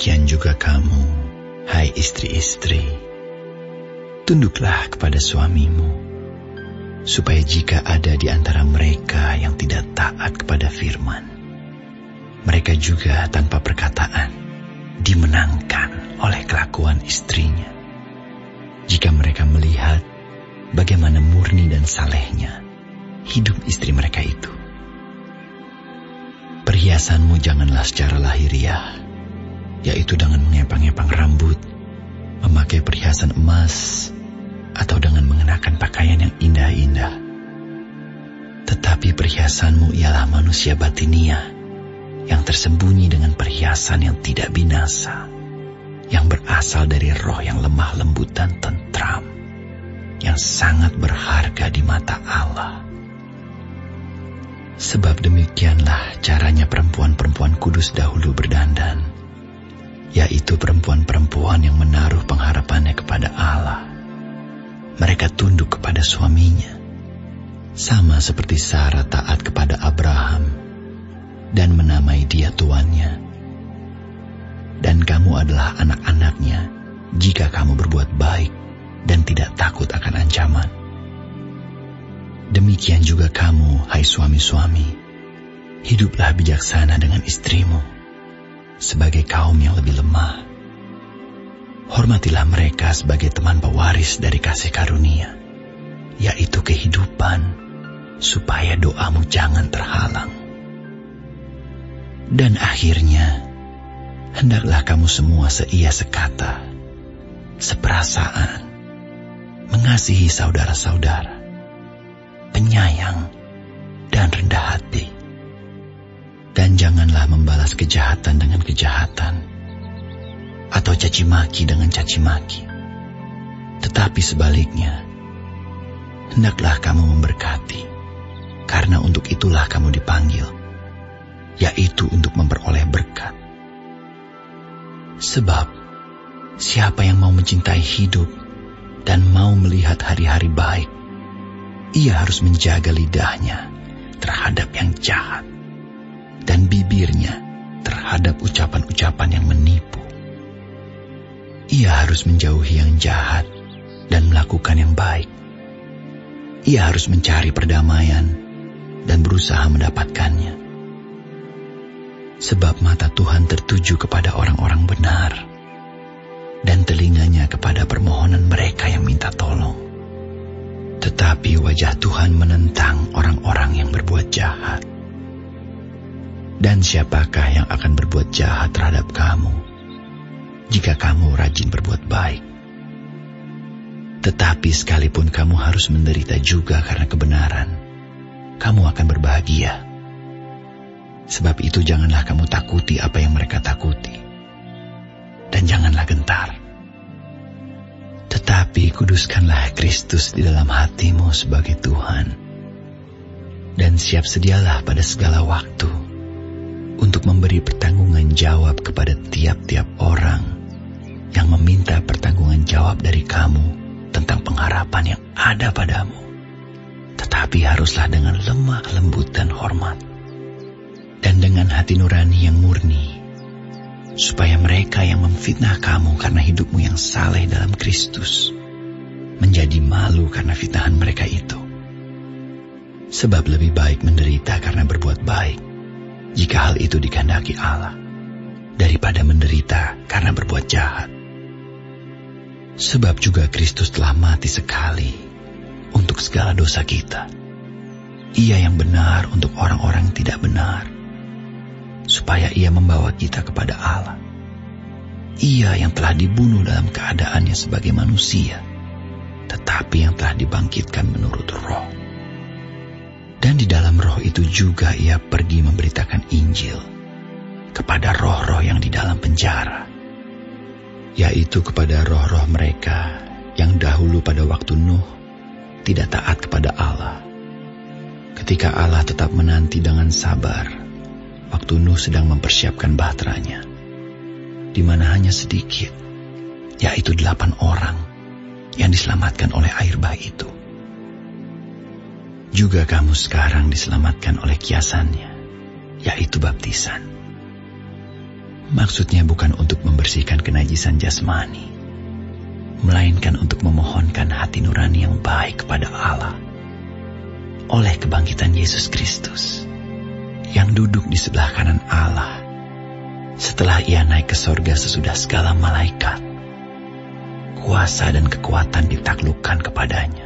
Demikian juga kamu, hai istri-istri, tunduklah kepada suamimu, supaya jika ada di antara mereka yang tidak taat kepada firman, mereka juga tanpa perkataan dimenangkan oleh kelakuan istrinya. Jika mereka melihat bagaimana murni dan salehnya hidup istri mereka itu. Perhiasanmu janganlah secara lahiriah, yaitu dengan mengepang-epang rambut, memakai perhiasan emas, atau dengan mengenakan pakaian yang indah-indah. Tetapi perhiasanmu ialah manusia batiniah, yang tersembunyi dengan perhiasan yang tidak binasa, yang berasal dari roh yang lemah lembut dan tentram, yang sangat berharga di mata Allah. Sebab demikianlah caranya perempuan-perempuan kudus dahulu berdandan, yaitu perempuan-perempuan yang menaruh pengharapannya kepada Allah. Mereka tunduk kepada suaminya, sama seperti Sarah taat kepada Abraham dan menamai dia tuannya. Dan kamu adalah anak-anaknya jika kamu berbuat baik dan tidak takut akan ancaman. Demikian juga kamu, hai suami-suami, hiduplah bijaksana dengan istrimu, sebagai kaum yang lebih lemah. Hormatilah mereka sebagai teman pewaris dari kasih karunia, yaitu kehidupan, supaya doamu jangan terhalang. Dan akhirnya, hendaklah kamu semua seia sekata, seperasaan, mengasihi saudara-saudara, penyayang dan rendah hati. Dan janganlah membalas kejahatan dengan kejahatan, atau caci maki dengan caci maki. Tetapi sebaliknya, hendaklah kamu memberkati, karena untuk itulah kamu dipanggil, yaitu untuk memperoleh berkat. Sebab, siapa yang mau mencintai hidup dan mau melihat hari-hari baik, ia harus menjaga lidahnya terhadap yang jahat dan bibirnya terhadap ucapan-ucapan yang menipu. Ia harus menjauhi yang jahat dan melakukan yang baik. Ia harus mencari perdamaian dan berusaha mendapatkannya. Sebab mata Tuhan tertuju kepada orang-orang benar, dan telinganya kepada permohonan mereka yang minta tolong. Tetapi wajah Tuhan menentang orang-orang yang berbuat jahat. Dan siapakah yang akan berbuat jahat terhadap kamu, jika kamu rajin berbuat baik? Tetapi sekalipun kamu harus menderita juga karena kebenaran, kamu akan berbahagia. Sebab itu janganlah kamu takuti apa yang mereka takuti, dan janganlah gentar. Tetapi kuduskanlah Kristus di dalam hatimu sebagai Tuhan, dan siap sedialah pada segala waktu untuk memberi pertanggungan jawab kepada tiap-tiap orang yang meminta pertanggungan jawab dari kamu tentang pengharapan yang ada padamu. Tetapi haruslah dengan lemah lembut dan hormat, dan dengan hati nurani yang murni, supaya mereka yang memfitnah kamu karena hidupmu yang saleh dalam Kristus menjadi malu karena fitnahan mereka itu. Sebab lebih baik menderita karena berbuat baik, jika hal itu dikehendaki Allah, daripada menderita karena berbuat jahat. Sebab juga Kristus telah mati sekali untuk segala dosa kita. Ia yang benar untuk orang-orang yang tidak benar, supaya ia membawa kita kepada Allah. Ia yang telah dibunuh dalam keadaannya sebagai manusia, tetapi yang telah dibangkitkan menurut roh. Dan di dalam roh itu juga ia pergi memberitakan Injil kepada roh-roh yang di dalam penjara, yaitu kepada roh-roh mereka yang dahulu pada waktu Nuh tidak taat kepada Allah, ketika Allah tetap menanti dengan sabar waktu Nuh sedang mempersiapkan bahteranya, di mana hanya sedikit, yaitu 8 orang yang diselamatkan oleh air bah itu. Juga kamu sekarang diselamatkan oleh kiasannya, yaitu baptisan. Maksudnya bukan untuk membersihkan kenajisan jasmani, melainkan untuk memohonkan hati nurani yang baik kepada Allah oleh kebangkitan Yesus Kristus yang duduk di sebelah kanan Allah setelah ia naik ke sorga sesudah segala malaikat, kuasa dan kekuatan ditaklukkan kepadanya.